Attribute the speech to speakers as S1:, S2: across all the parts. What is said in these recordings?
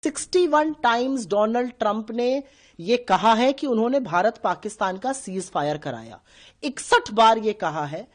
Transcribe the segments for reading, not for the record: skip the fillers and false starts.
S1: 61 times Donald Trump ने यह कहा है कि उन्होंने भारत पाकिस्तान का सीज फायर कराया। 61 बार यह कहा है।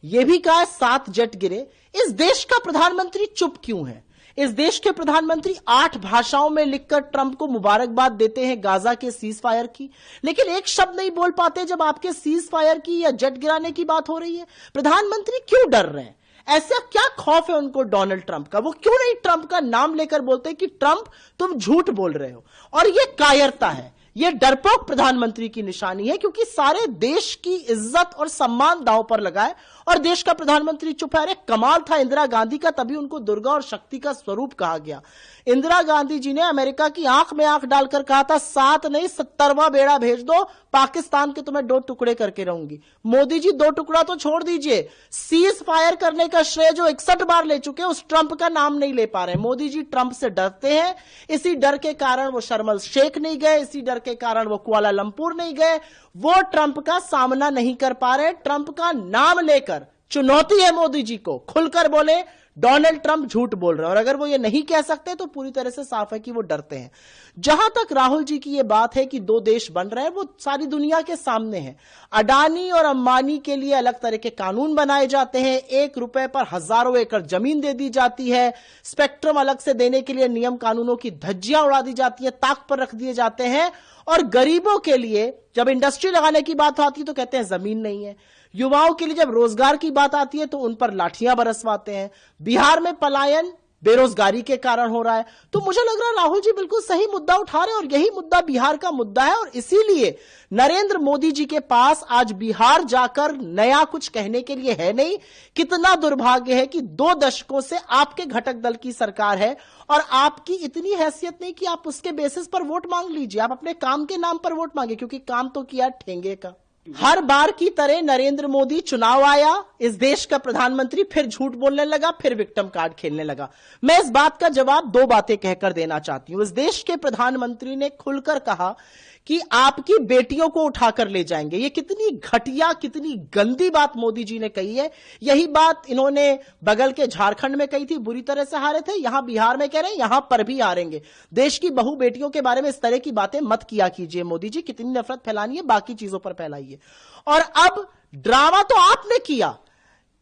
S1: यह भी कहा 7 जेट गिरे। इस देश का प्रधानमंत्री चुप क्यों है? इस देश के प्रधानमंत्री 8 भाषाओं में लिखकर ट्रंप को मुबारकबाद देते हैं गाजा के सीज फायर की, लेकिन एक शब्द नहीं बोल पाते जब आपके सीज फायर की या जेट गिराने की बात हो रही है। प्रधानमंत्री क्यों डर रहे हैं? ऐसा क्या खौफ है उनको डोनाल्ड ट्रंप का? वो क्यों नहीं ट्रंप का नाम लेकर बोलते कि ट्रंप तुम झूठ बोल रहे हो? और ये कायरता है, ये डरपोक प्रधानमंत्री की निशानी है, क्योंकि सारे देश की इज्जत और सम्मान दांव पर लगाए और देश का प्रधानमंत्री चुप है। अरे कमाल था इंदिरा गांधी का, तभी उनको दुर्गा और शक्ति का स्वरूप कहा गया। इंदिरा गांधी जी ने अमेरिका की आंख में आंख डालकर कहा था 7 नहीं 70वां बेड़ा भेज दो, पाकिस्तान के तुम्हें 2 टुकड़े करके रहूंगी। मोदी जी 2 टुकड़ा तो छोड़ दीजिए, सीज फायर करने का श्रेय जो 61 बार ले चुके, उस ट्रंप का नाम नहीं ले पा रहे। मोदी जी ट्रंप से डरते हैं, इसी डर के कारण वो शर्म एल शेख नहीं गए, इसी डर के कारण वो कुआलालंपुर नहीं गए। वो ट्रंप का सामना नहीं कर पा रहे। ट्रंप का नाम लेकर चुनौती है मोदी जी को, खुलकर बोले डोनाल्ड ट्रंप झूठ बोल रहे हैं। और अगर वो ये नहीं कह सकते तो पूरी तरह से साफ है कि वो डरते हैं। जहां तक राहुल जी की ये बात है कि 2 देश बन रहे हैं, वो सारी दुनिया के सामने है। अडानी और अंबानी के लिए अलग तरह के कानून बनाए जाते हैं, 1 रुपए पर हजारों एकड़ जमीन दे दी जाती है, स्पेक्ट्रम अलग से देने के लिए नियम कानूनों की धज्जियां उड़ा दी जाती है, ताक पर रख दिए जाते हैं। और गरीबों के लिए जब इंडस्ट्री लगाने की बात आती है तो कहते हैं जमीन नहीं है। युवाओं के लिए जब रोजगार की बात आती है तो उन पर लाठियां बरसवाते हैं। बिहार में पलायन बेरोजगारी के कारण हो रहा है। तो मुझे लग रहा है राहुल जी बिल्कुल सही मुद्दा उठा रहे हैं और यही मुद्दा बिहार का मुद्दा है। और इसीलिए नरेंद्र मोदी जी के पास आज बिहार जाकर नया कुछ कहने के लिए है नहीं। कितना दुर्भाग्य है कि 2 दशकों से आपके घटक दल की सरकार है और आपकी इतनी हैसियत नहीं कि आप उसके बेसिस पर वोट मांग लीजिए। आप अपने काम के नाम पर वोट मांगे, क्योंकि काम तो किया ठेंगे का। हर बार की तरह नरेंद्र मोदी चुनाव आया, इस देश का प्रधानमंत्री फिर झूठ बोलने लगा, फिर विक्टिम कार्ड खेलने लगा। मैं इस बात का जवाब 2 बातें कहकर देना चाहती हूं। इस देश के प्रधानमंत्री ने खुलकर कहा कि आपकी बेटियों को उठाकर ले जाएंगे। ये कितनी घटिया, कितनी गंदी बात मोदी जी ने कही है। यही बात इन्होंने बगल के झारखंड में कही थी, बुरी तरह से हारे थे। यहां बिहार में कह रहे हैं यहां पर भी हारेंगे। देश की बहु बेटियों के बारे में इस तरह की बातें मत किया कीजिए मोदी जी। कितनी नफरत फैलानी है बाकी चीजों पर फैलाइए। और अब ड्रामा तो आपने किया,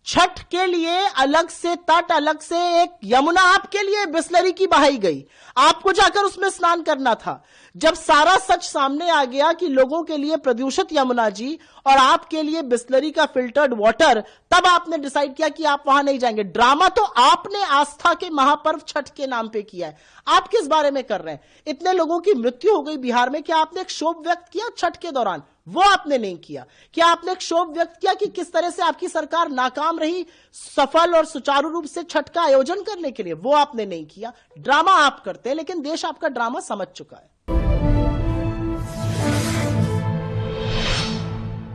S1: छठ के लिए अलग से तट, अलग से एक यमुना आपके लिए बिस्लरी की बहाई गई। आपको जाकर उसमें स्नान करना था। जब सारा सच सामने आ गया कि लोगों के लिए प्रदूषित यमुना जी और आपके लिए बिस्लरी का फिल्टर्ड वाटर, तब आपने डिसाइड किया कि आप वहां नहीं जाएंगे। ड्रामा तो आपने आस्था के महापर्व छठ के नाम पे किया है। आप किस बारे में कर रहे हैं? इतने लोगों की मृत्यु हो गई बिहार में, क्या आपने एक शोक व्यक्त किया छठ के दौरान? वो आपने नहीं किया। क्या आपने एक शोक व्यक्त किया कि किस तरह से आपकी सरकार नाकाम रही सफल और सुचारू रूप से छठ का आयोजन करने के लिए? वो आपने नहीं किया। ड्रामा आप करते हैं, लेकिन देश आपका ड्रामा समझ चुका है।